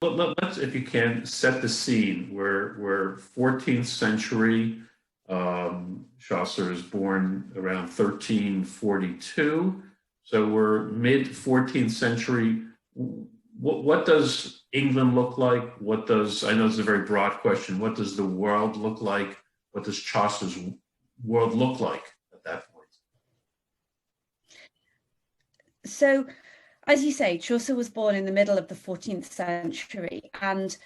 Let's, if you can, set the scene. We're 14th century. Chaucer is born around 1342, so we're mid 14th century. What does England look like? What does, I know it's a very broad question, what does the world look like? What does Chaucer's world look like at that point? So, as you say, Chaucer was born in the middle of the 14th century, and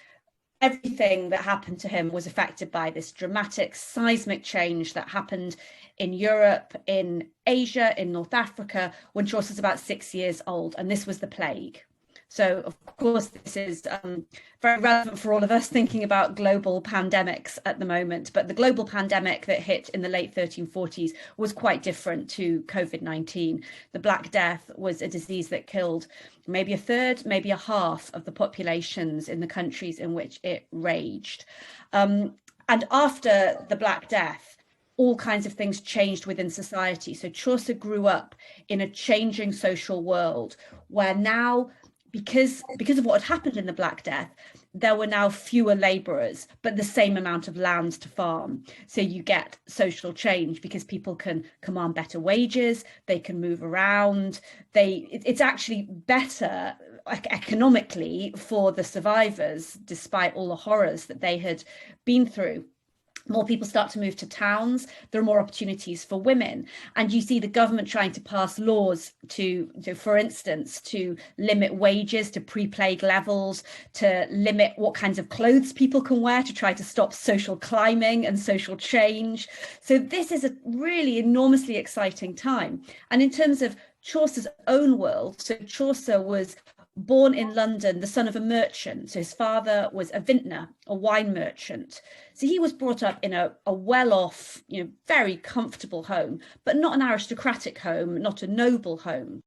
everything that happened to him was affected by this dramatic seismic change that happened in Europe, in Asia, in North Africa, when Chaucer's about 6 years old, and this was the plague. So, of course, this is very relevant for all of us thinking about global pandemics at the moment. But the global pandemic that hit in the late 1340s was quite different to COVID-19. The Black Death was a disease that killed maybe a third, maybe a half of the populations in the countries in which it raged. And after the Black Death, all kinds of things changed within society. So Chaucer grew up in a changing social world where now, because of what had happened in the Black Death, there were now fewer labourers, but the same amount of land to farm. So you get social change because people can command better wages, they can move around. It's actually better economically for the survivors, despite all the horrors that they had been through. More people start to move to towns, there are more opportunities for women. And you see the government trying to pass laws to for instance, to limit wages to pre-plague levels, to limit what kinds of clothes people can wear, to try to stop social climbing and social change. So this is a really enormously exciting time. And in terms of Chaucer's own world, so Chaucer was born in London, the son of a merchant. So his father was a vintner, a wine merchant. So he was brought up in a well-off, very comfortable home, but not an aristocratic home, not a noble home.